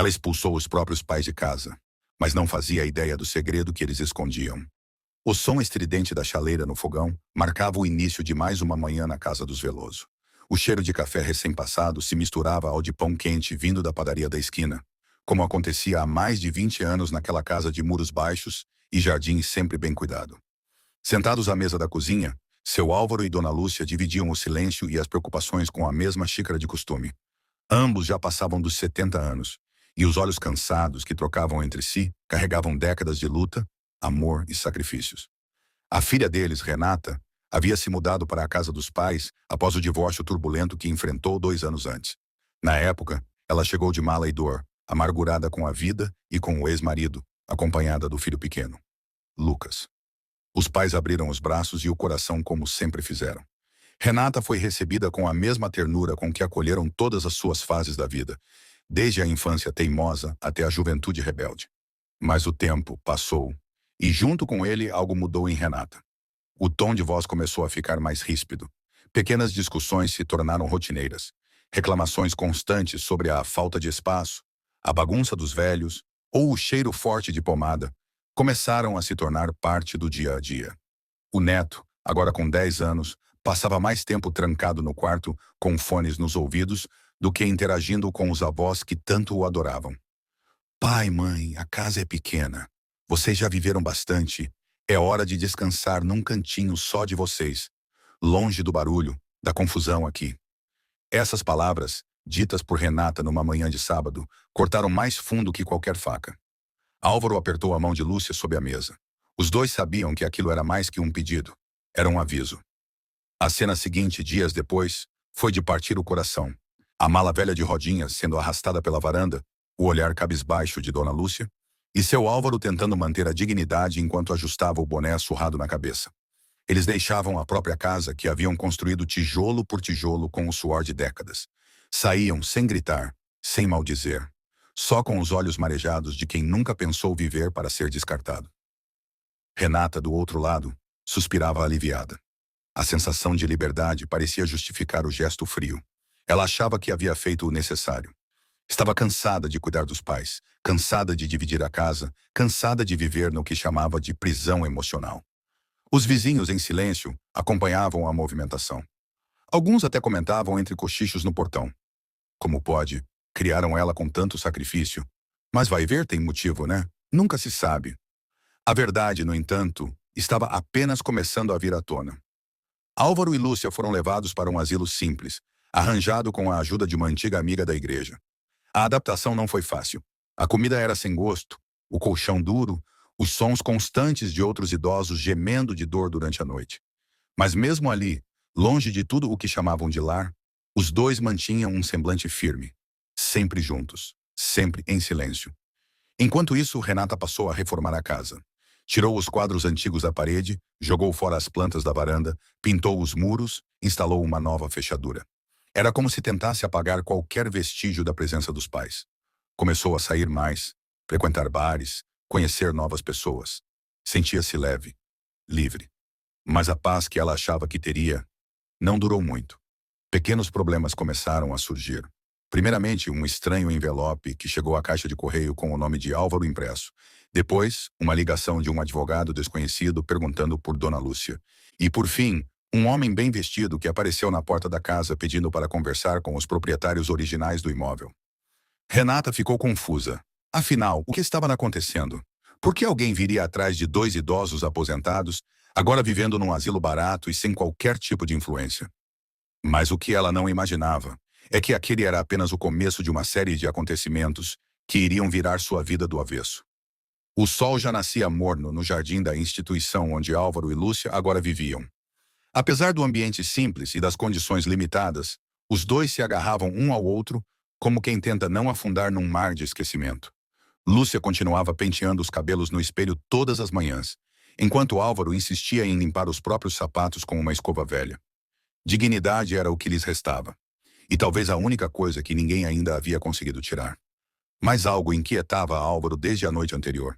Ela expulsou os próprios pais de casa, mas não fazia ideia do segredo que eles escondiam. O som estridente da chaleira no fogão marcava o início de mais uma manhã na casa dos Veloso. O cheiro de café recém-passado se misturava ao de pão quente vindo da padaria da esquina, como acontecia há mais de 20 anos naquela casa de muros baixos e jardim sempre bem cuidado. Sentados à mesa da cozinha, seu Álvaro e Dona Lúcia dividiam o silêncio e as preocupações com a mesma xícara de costume. Ambos já passavam dos 70 anos, e os olhos cansados que trocavam entre si carregavam décadas de luta, amor e sacrifícios. A filha deles, Renata, havia se mudado para a casa dos pais após o divórcio turbulento que enfrentou 2 anos antes. Na época, ela chegou de mala e dor, amargurada com a vida e com o ex-marido, acompanhada do filho pequeno, Lucas. Os pais abriram os braços e o coração como sempre fizeram. Renata foi recebida com a mesma ternura com que acolheram todas as suas fases da vida, desde a infância teimosa até a juventude rebelde. Mas o tempo passou, e junto com ele algo mudou em Renata. O tom de voz começou a ficar mais ríspido. Pequenas discussões se tornaram rotineiras. Reclamações constantes sobre a falta de espaço, a bagunça dos velhos ou o cheiro forte de pomada começaram a se tornar parte do dia a dia. O neto, agora com 10 anos, passava mais tempo trancado no quarto com fones nos ouvidos do que interagindo com os avós que tanto o adoravam. Pai, mãe, a casa é pequena. Vocês já viveram bastante. É hora de descansar num cantinho só de vocês, longe do barulho, da confusão aqui. Essas palavras, ditas por Renata numa manhã de sábado, cortaram mais fundo que qualquer faca. Álvaro apertou a mão de Lúcia sob a mesa. Os dois sabiam que aquilo era mais que um pedido. Era um aviso. A cena seguinte, dias depois, foi de partir o coração. A mala velha de rodinhas sendo arrastada pela varanda, o olhar cabisbaixo de Dona Lúcia, e seu Álvaro tentando manter a dignidade enquanto ajustava o boné surrado na cabeça. Eles deixavam a própria casa que haviam construído tijolo por tijolo com o suor de décadas. Saíam sem gritar, sem maldizer, só com os olhos marejados de quem nunca pensou viver para ser descartado. Renata, do outro lado, suspirava aliviada. A sensação de liberdade parecia justificar o gesto frio. Ela achava que havia feito o necessário. Estava cansada de cuidar dos pais, cansada de dividir a casa, cansada de viver no que chamava de prisão emocional. Os vizinhos, em silêncio, acompanhavam a movimentação. Alguns até comentavam entre cochichos no portão. Como pode? Criaram ela com tanto sacrifício. Mas vai ver, tem motivo, né? Nunca se sabe. A verdade, no entanto, estava apenas começando a vir à tona. Álvaro e Lúcia foram levados para um asilo simples, arranjado com a ajuda de uma antiga amiga da igreja. A adaptação não foi fácil. A comida era sem gosto, o colchão duro, os sons constantes de outros idosos gemendo de dor durante a noite. Mas mesmo ali, longe de tudo o que chamavam de lar, os dois mantinham um semblante firme, sempre juntos, sempre em silêncio. Enquanto isso, Renata passou a reformar a casa. Tirou os quadros antigos da parede, jogou fora as plantas da varanda, pintou os muros, instalou uma nova fechadura. Era como se tentasse apagar qualquer vestígio da presença dos pais. Começou a sair mais, frequentar bares, conhecer novas pessoas. Sentia-se leve, livre. Mas a paz que ela achava que teria não durou muito. Pequenos problemas começaram a surgir. Primeiramente, um estranho envelope que chegou à caixa de correio com o nome de Álvaro impresso. Depois, uma ligação de um advogado desconhecido perguntando por Dona Lúcia. E, por fim, um homem bem vestido que apareceu na porta da casa pedindo para conversar com os proprietários originais do imóvel. Renata ficou confusa. Afinal, o que estava acontecendo? Por que alguém viria atrás de 2 idosos aposentados, agora vivendo num asilo barato e sem qualquer tipo de influência? Mas o que ela não imaginava é que aquele era apenas o começo de uma série de acontecimentos que iriam virar sua vida do avesso. O sol já nascia morno no jardim da instituição onde Álvaro e Lúcia agora viviam. Apesar do ambiente simples e das condições limitadas, os dois se agarravam um ao outro como quem tenta não afundar num mar de esquecimento. Lúcia continuava penteando os cabelos no espelho todas as manhãs, enquanto Álvaro insistia em limpar os próprios sapatos com uma escova velha. Dignidade era o que lhes restava, e talvez a única coisa que ninguém ainda havia conseguido tirar. Mas algo inquietava Álvaro desde a noite anterior.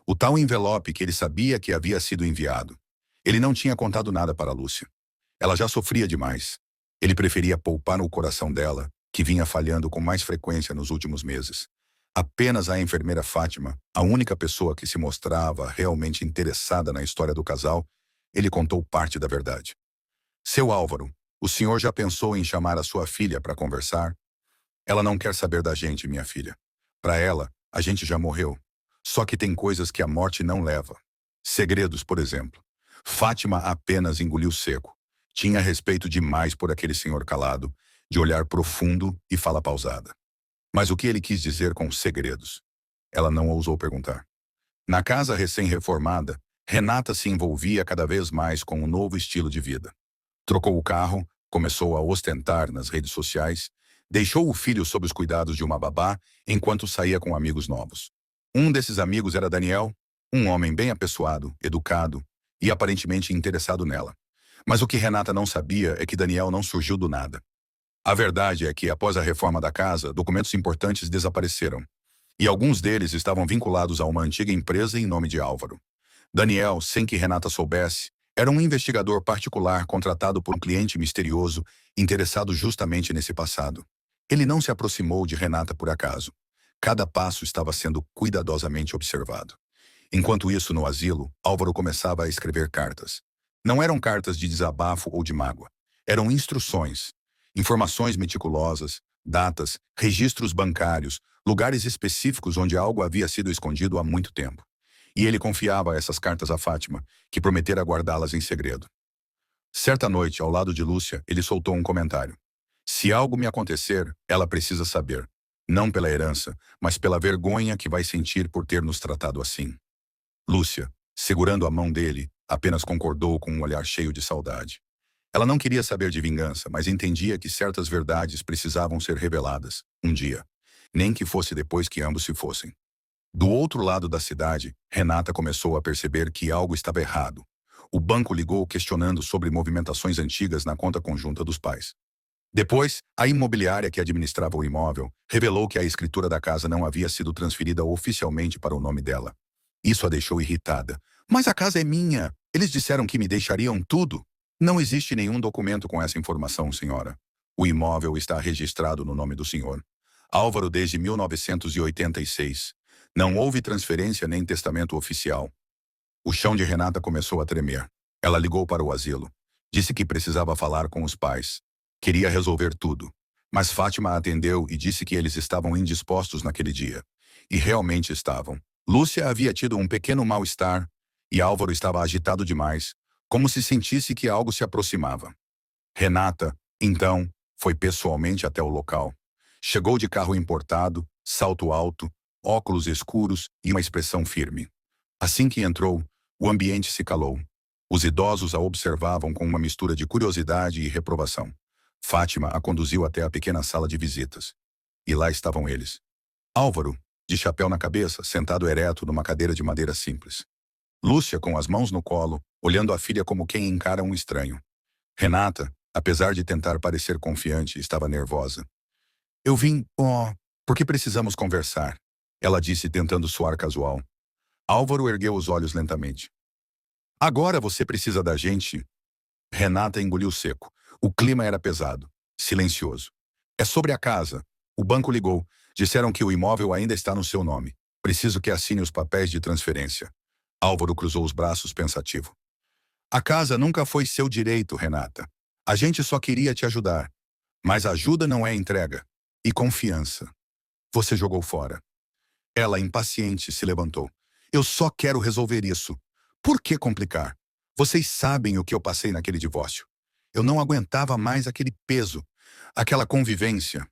O tal envelope que ele sabia que havia sido enviado. Ele não tinha contado nada para Lúcia. Ela já sofria demais. Ele preferia poupar o coração dela, que vinha falhando com mais frequência nos últimos meses. Apenas a enfermeira Fátima, a única pessoa que se mostrava realmente interessada na história do casal, ele contou parte da verdade. Seu Álvaro, o senhor já pensou em chamar a sua filha para conversar? Ela não quer saber da gente, minha filha. Para ela, a gente já morreu. Só que tem coisas que a morte não leva. Segredos, por exemplo. Fátima apenas engoliu seco. Tinha respeito demais por aquele senhor calado, de olhar profundo e fala pausada. Mas o que ele quis dizer com segredos? Ela não ousou perguntar. Na casa recém-reformada, Renata se envolvia cada vez mais com um novo estilo de vida. Trocou o carro, começou a ostentar nas redes sociais, deixou o filho sob os cuidados de uma babá enquanto saía com amigos novos. Um desses amigos era Daniel, um homem bem apessoado, educado e aparentemente interessado nela. Mas o que Renata não sabia é que Daniel não surgiu do nada. A verdade é que, após a reforma da casa, documentos importantes desapareceram. E alguns deles estavam vinculados a uma antiga empresa em nome de Álvaro. Daniel, sem que Renata soubesse, era um investigador particular contratado por um cliente misterioso, interessado justamente nesse passado. Ele não se aproximou de Renata por acaso. Cada passo estava sendo cuidadosamente observado. Enquanto isso, no asilo, Álvaro começava a escrever cartas. Não eram cartas de desabafo ou de mágoa. Eram instruções, informações meticulosas, datas, registros bancários, lugares específicos onde algo havia sido escondido há muito tempo. E ele confiava essas cartas a Fátima, que prometera guardá-las em segredo. Certa noite, ao lado de Lúcia, ele soltou um comentário. Se algo me acontecer, ela precisa saber. Não pela herança, mas pela vergonha que vai sentir por ter nos tratado assim. Lúcia, segurando a mão dele, apenas concordou com um olhar cheio de saudade. Ela não queria saber de vingança, mas entendia que certas verdades precisavam ser reveladas, um dia. Nem que fosse depois que ambos se fossem. Do outro lado da cidade, Renata começou a perceber que algo estava errado. O banco ligou questionando sobre movimentações antigas na conta conjunta dos pais. Depois, a imobiliária que administrava o imóvel revelou que a escritura da casa não havia sido transferida oficialmente para o nome dela. Isso a deixou irritada. Mas a casa é minha. Eles disseram que me deixariam tudo. Não existe nenhum documento com essa informação, senhora. O imóvel está registrado no nome do senhor. Álvaro desde 1986. Não houve transferência nem testamento oficial. O chão de Renata começou a tremer. Ela ligou para o asilo. Disse que precisava falar com os pais. Queria resolver tudo. Mas Fátima atendeu e disse que eles estavam indispostos naquele dia. E realmente estavam. Lúcia havia tido um pequeno mal-estar e Álvaro estava agitado demais, como se sentisse que algo se aproximava. Renata, então, foi pessoalmente até o local. Chegou de carro importado, salto alto, óculos escuros e uma expressão firme. Assim que entrou, o ambiente se calou. Os idosos a observavam com uma mistura de curiosidade e reprovação. Fátima a conduziu até a pequena sala de visitas. E lá estavam eles. Álvaro, de chapéu na cabeça, sentado ereto numa cadeira de madeira simples. Lúcia, com as mãos no colo, olhando a filha como quem encara um estranho. Renata, apesar de tentar parecer confiante, estava nervosa. Eu vim, porque precisamos conversar, ela disse tentando soar casual. Álvaro ergueu os olhos lentamente. Agora você precisa da gente? Renata engoliu seco. O clima era pesado, silencioso. É sobre a casa. O banco ligou. Disseram que o imóvel ainda está no seu nome. Preciso que assine os papéis de transferência. Álvaro cruzou os braços pensativo. A casa nunca foi seu direito, Renata. A gente só queria te ajudar. Mas ajuda não é entrega. E confiança. Você jogou fora. Ela, impaciente, se levantou. Eu só quero resolver isso. Por que complicar? Vocês sabem o que eu passei naquele divórcio. Eu não aguentava mais aquele peso, aquela convivência.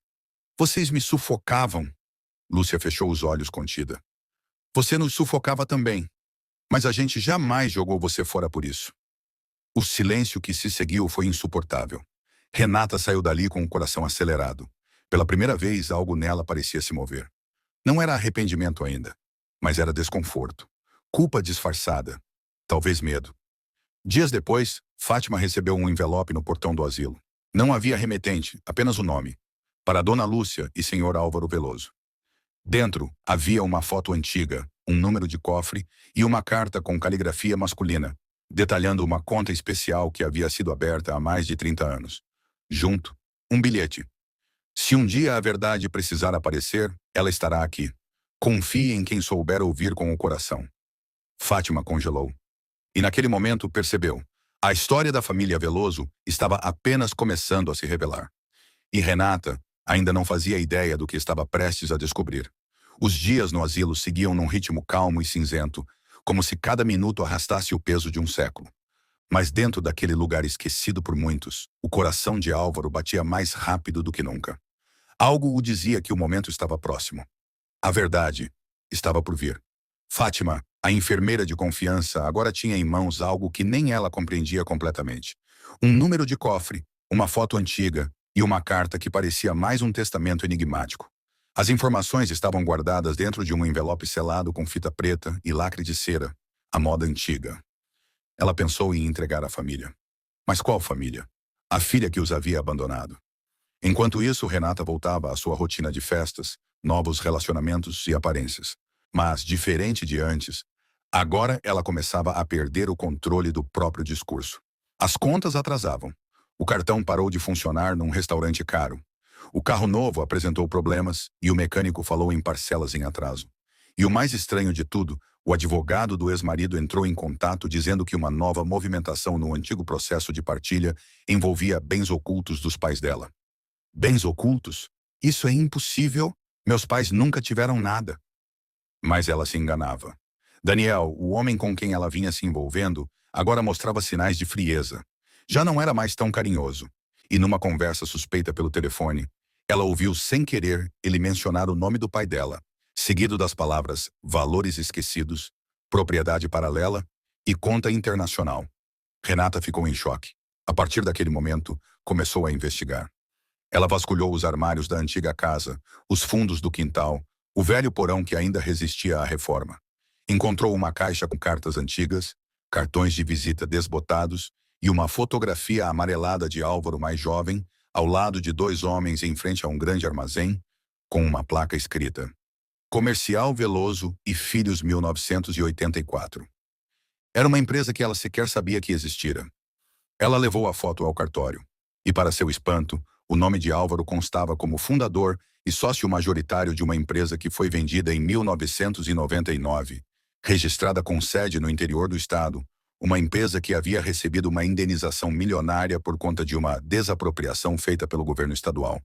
Vocês me sufocavam. Lúcia fechou os olhos contida. Você nos sufocava também. Mas a gente jamais jogou você fora por isso. O silêncio que se seguiu foi insuportável. Renata saiu dali com o coração acelerado. Pela primeira vez, algo nela parecia se mover. Não era arrependimento ainda, mas era desconforto. Culpa disfarçada. Talvez medo. Dias depois, Fátima recebeu um envelope no portão do asilo. Não havia remetente, apenas o nome. Para Dona Lúcia e Senhor Álvaro Veloso. Dentro, havia uma foto antiga, um número de cofre e uma carta com caligrafia masculina, detalhando uma conta especial que havia sido aberta há mais de 30 anos. Junto, um bilhete. Se um dia a verdade precisar aparecer, ela estará aqui. Confie em quem souber ouvir com o coração. Fátima congelou. E naquele momento percebeu. A história da família Veloso estava apenas começando a se revelar. E Renata ainda não fazia ideia do que estava prestes a descobrir. Os dias no asilo seguiam num ritmo calmo e cinzento, como se cada minuto arrastasse o peso de um século. Mas dentro daquele lugar esquecido por muitos, o coração de Álvaro batia mais rápido do que nunca. Algo o dizia que o momento estava próximo. A verdade estava por vir. Fátima, a enfermeira de confiança, agora tinha em mãos algo que nem ela compreendia completamente. Um número de cofre, uma foto antiga e uma carta que parecia mais um testamento enigmático. As informações estavam guardadas dentro de um envelope selado com fita preta e lacre de cera, a moda antiga. Ela pensou em entregar à família. Mas qual família? A filha que os havia abandonado. Enquanto isso, Renata voltava à sua rotina de festas, novos relacionamentos e aparências. Mas, diferente de antes, agora ela começava a perder o controle do próprio discurso. As contas atrasavam. O cartão parou de funcionar num restaurante caro. O carro novo apresentou problemas e o mecânico falou em parcelas em atraso. E o mais estranho de tudo, o advogado do ex-marido entrou em contato dizendo que uma nova movimentação no antigo processo de partilha envolvia bens ocultos dos pais dela. Bens ocultos? Isso é impossível. Meus pais nunca tiveram nada. Mas ela se enganava. Daniel, o homem com quem ela vinha se envolvendo, agora mostrava sinais de frieza. Já não era mais tão carinhoso. E numa conversa suspeita pelo telefone, ela ouviu sem querer ele mencionar o nome do pai dela, seguido das palavras valores esquecidos, propriedade paralela e conta internacional. Renata ficou em choque. A partir daquele momento, começou a investigar. Ela vasculhou os armários da antiga casa, os fundos do quintal, o velho porão que ainda resistia à reforma. Encontrou uma caixa com cartas antigas, cartões de visita desbotados e uma fotografia amarelada de Álvaro mais jovem, ao lado de dois homens em frente a um grande armazém, com uma placa escrita: Comercial Veloso e Filhos 1984. Era uma empresa que ela sequer sabia que existira. Ela levou a foto ao cartório. E, para seu espanto, o nome de Álvaro constava como fundador e sócio majoritário de uma empresa que foi vendida em 1999, registrada com sede no interior do estado, uma empresa que havia recebido uma indenização milionária por conta de uma desapropriação feita pelo governo estadual.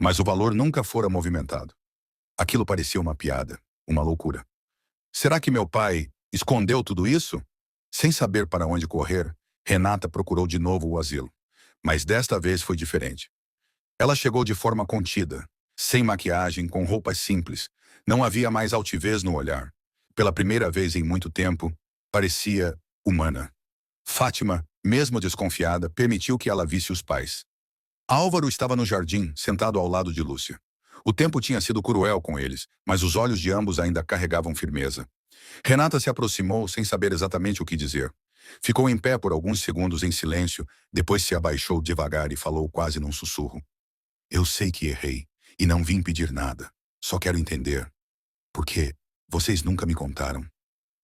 Mas o valor nunca fora movimentado. Aquilo parecia uma piada, uma loucura. Será que meu pai escondeu tudo isso? Sem saber para onde correr, Renata procurou de novo o asilo. Mas desta vez foi diferente. Ela chegou de forma contida, sem maquiagem, com roupas simples. Não havia mais altivez no olhar. Pela primeira vez em muito tempo, parecia humana. Fátima, mesmo desconfiada, permitiu que ela visse os pais. Álvaro estava no jardim, sentado ao lado de Lúcia. O tempo tinha sido cruel com eles, mas os olhos de ambos ainda carregavam firmeza. Renata se aproximou sem saber exatamente o que dizer. Ficou em pé por alguns segundos em silêncio, depois se abaixou devagar e falou quase num sussurro. Eu sei que errei, e não vim pedir nada. Só quero entender. Por quê? Vocês nunca me contaram.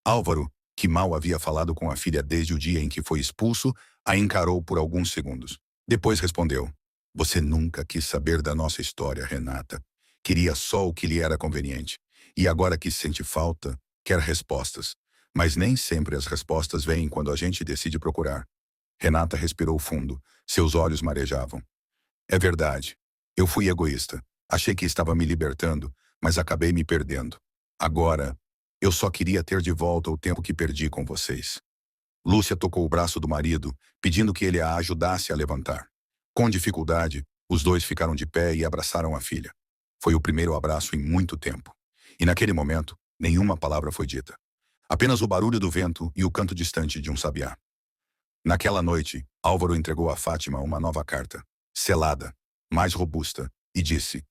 Álvaro, que mal havia falado com a filha desde o dia em que foi expulso, a encarou por alguns segundos. Depois respondeu. Você nunca quis saber da nossa história, Renata. Queria só o que lhe era conveniente. E agora que sente falta, quer respostas. Mas nem sempre as respostas vêm quando a gente decide procurar. Renata respirou fundo. Seus olhos marejavam. É verdade. Eu fui egoísta. Achei que estava me libertando, mas acabei me perdendo. Agora, eu só queria ter de volta o tempo que perdi com vocês. Lúcia tocou o braço do marido, pedindo que ele a ajudasse a levantar. Com dificuldade, os dois ficaram de pé e abraçaram a filha. Foi o primeiro abraço em muito tempo. E naquele momento, nenhuma palavra foi dita. Apenas o barulho do vento e o canto distante de um sabiá. Naquela noite, Álvaro entregou a Fátima uma nova carta, selada, mais robusta, e disse: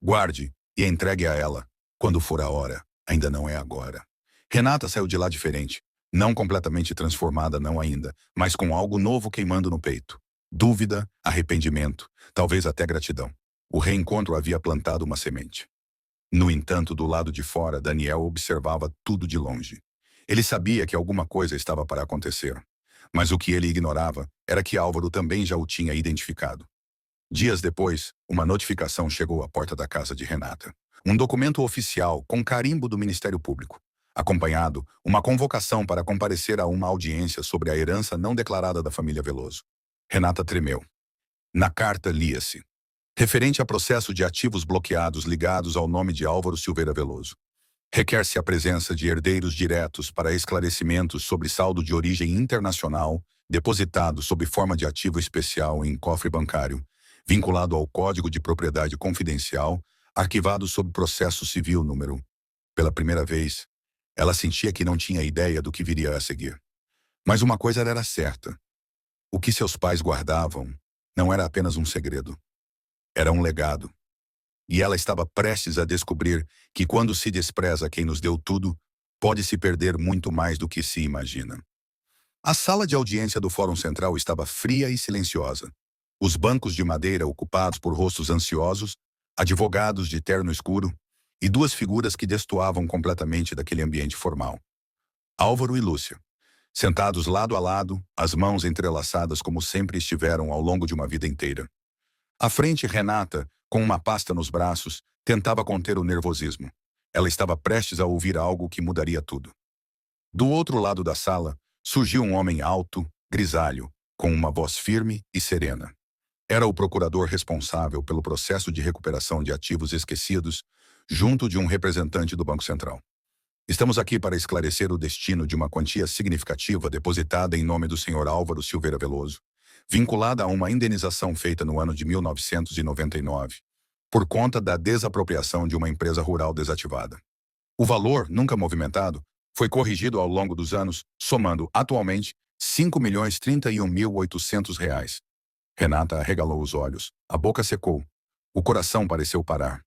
Guarde e entregue a ela. Quando for a hora, ainda não é agora. Renata saiu de lá diferente, não completamente transformada, não ainda, mas com algo novo queimando no peito. Dúvida, arrependimento, talvez até gratidão. O reencontro havia plantado uma semente. No entanto, do lado de fora, Daniel observava tudo de longe. Ele sabia que alguma coisa estava para acontecer. Mas o que ele ignorava era que Álvaro também já o tinha identificado. Dias depois, uma notificação chegou à porta da casa de Renata. um documento oficial com carimbo do Ministério Público, acompanhado uma convocação para comparecer a uma audiência sobre a herança não declarada da família Veloso. Renata tremeu. Na carta lia-se: referente a processo de ativos bloqueados ligados ao nome de Álvaro Silveira Veloso. Requer-se a presença de herdeiros diretos para esclarecimentos sobre saldo de origem internacional depositado sob forma de ativo especial em cofre bancário, vinculado ao Código de Propriedade Confidencial, arquivado sob processo civil número. Pela primeira vez, ela sentia que não tinha ideia do que viria a seguir. Mas uma coisa era certa. O que seus pais guardavam não era apenas um segredo. Era um legado. E ela estava prestes a descobrir que quando se despreza quem nos deu tudo, pode-se perder muito mais do que se imagina. A sala de audiência do Fórum Central estava fria e silenciosa. Os bancos de madeira ocupados por rostos ansiosos, advogados de terno escuro e duas figuras que destoavam completamente daquele ambiente formal. Álvaro e Lúcia, sentados lado a lado, as mãos entrelaçadas como sempre estiveram ao longo de uma vida inteira. À frente, Renata, com uma pasta nos braços, tentava conter o nervosismo. Ela estava prestes a ouvir algo que mudaria tudo. Do outro lado da sala, surgiu um homem alto, grisalho, com uma voz firme e serena. Era o procurador responsável pelo processo de recuperação de ativos esquecidos, junto de um representante do Banco Central. Estamos aqui para esclarecer o destino de uma quantia significativa depositada em nome do senhor Álvaro Silveira Veloso, vinculada a uma indenização feita no ano de 1999, por conta da desapropriação de uma empresa rural desativada. O valor, nunca movimentado, foi corrigido ao longo dos anos, somando, atualmente, R$ 5.031.800. Renata arregalou os olhos, a boca secou, o coração pareceu parar.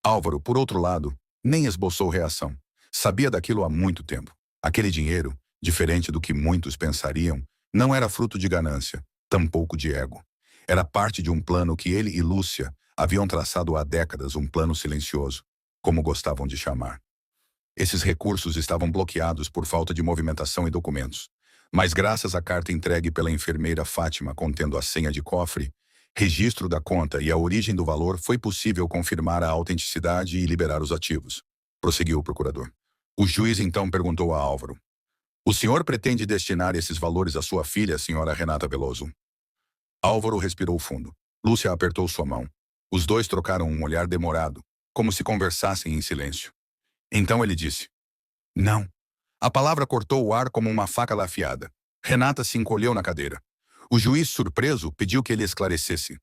Álvaro, por outro lado, nem esboçou reação. Sabia daquilo há muito tempo. Aquele dinheiro, diferente do que muitos pensariam, não era fruto de ganância, tampouco de ego. Era parte de um plano que ele e Lúcia haviam traçado há décadas, um plano silencioso, como gostavam de chamar. Esses recursos estavam bloqueados por falta de movimentação e documentos. Mas graças à carta entregue pela enfermeira Fátima contendo a senha de cofre, registro da conta e a origem do valor, foi possível confirmar a autenticidade e liberar os ativos. Prosseguiu o procurador. O juiz então perguntou a Álvaro: o senhor pretende destinar esses valores à sua filha, senhora Renata Veloso? Álvaro respirou fundo. Lúcia apertou sua mão. Os dois trocaram um olhar demorado, como se conversassem em silêncio. Então ele disse: não. A palavra cortou o ar como uma faca afiada. Renata se encolheu na cadeira. O juiz, surpreso, pediu que ele esclarecesse.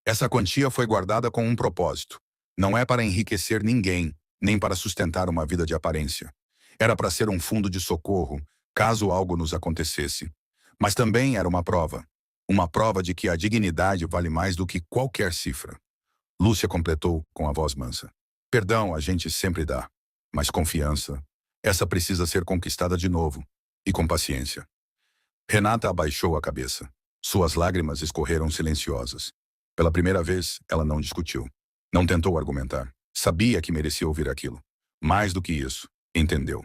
Essa quantia foi guardada com um propósito. Não é para enriquecer ninguém, nem para sustentar uma vida de aparência. Era para ser um fundo de socorro, caso algo nos acontecesse. Mas também era uma prova de que a dignidade vale mais do que qualquer cifra. Lúcia completou com a voz mansa. Perdão a gente sempre dá, mas confiança, essa precisa ser conquistada de novo, e com paciência. Renata abaixou a cabeça. Suas lágrimas escorreram silenciosas. Pela primeira vez, ela não discutiu. Não tentou argumentar. Sabia que merecia ouvir aquilo. Mais do que isso, entendeu.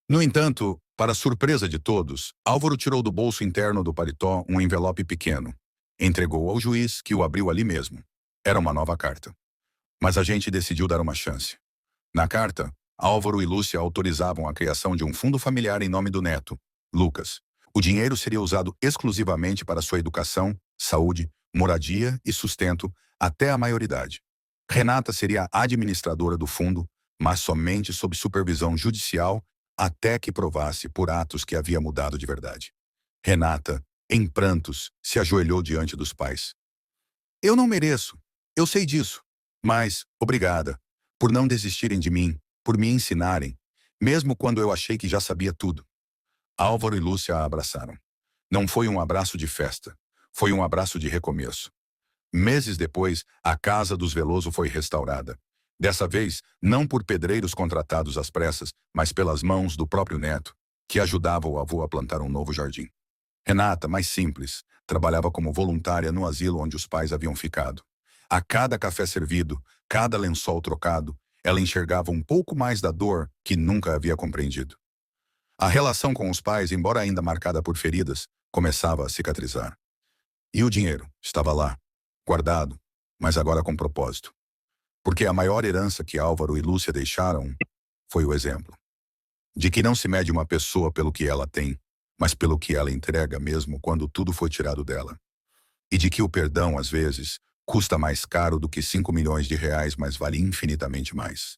No entanto, para surpresa de todos, Álvaro tirou do bolso interno do paletó um envelope pequeno. Entregou ao juiz, que o abriu ali mesmo. Era uma nova carta. Mas a gente decidiu dar uma chance. Na carta, Álvaro e Lúcia autorizavam a criação de um fundo familiar em nome do neto, Lucas. O dinheiro seria usado exclusivamente para sua educação, saúde, moradia e sustento até a maioridade. Renata seria a administradora do fundo, mas somente sob supervisão judicial até que provasse por atos que havia mudado de verdade. Renata, em prantos, se ajoelhou diante dos pais. Eu não mereço, eu sei disso, mas obrigada por não desistirem de mim, por me ensinarem, mesmo quando eu achei que já sabia tudo. Álvaro e Lúcia a abraçaram. Não foi um abraço de festa, foi um abraço de recomeço. Meses depois, a casa dos Veloso foi restaurada. Dessa vez, não por pedreiros contratados às pressas, mas pelas mãos do próprio neto, que ajudava o avô a plantar um novo jardim. Renata, mais simples, trabalhava como voluntária no asilo onde os pais haviam ficado. A cada café servido, cada lençol trocado, ela enxergava um pouco mais da dor que nunca havia compreendido. A relação com os pais, embora ainda marcada por feridas, começava a cicatrizar. E o dinheiro estava lá, guardado, mas agora com propósito. Porque a maior herança que Álvaro e Lúcia deixaram foi o exemplo de que não se mede uma pessoa pelo que ela tem, mas pelo que ela entrega mesmo quando tudo foi tirado dela. E de que o perdão, às vezes, custa mais caro do que 5 milhões de reais, mas vale infinitamente mais.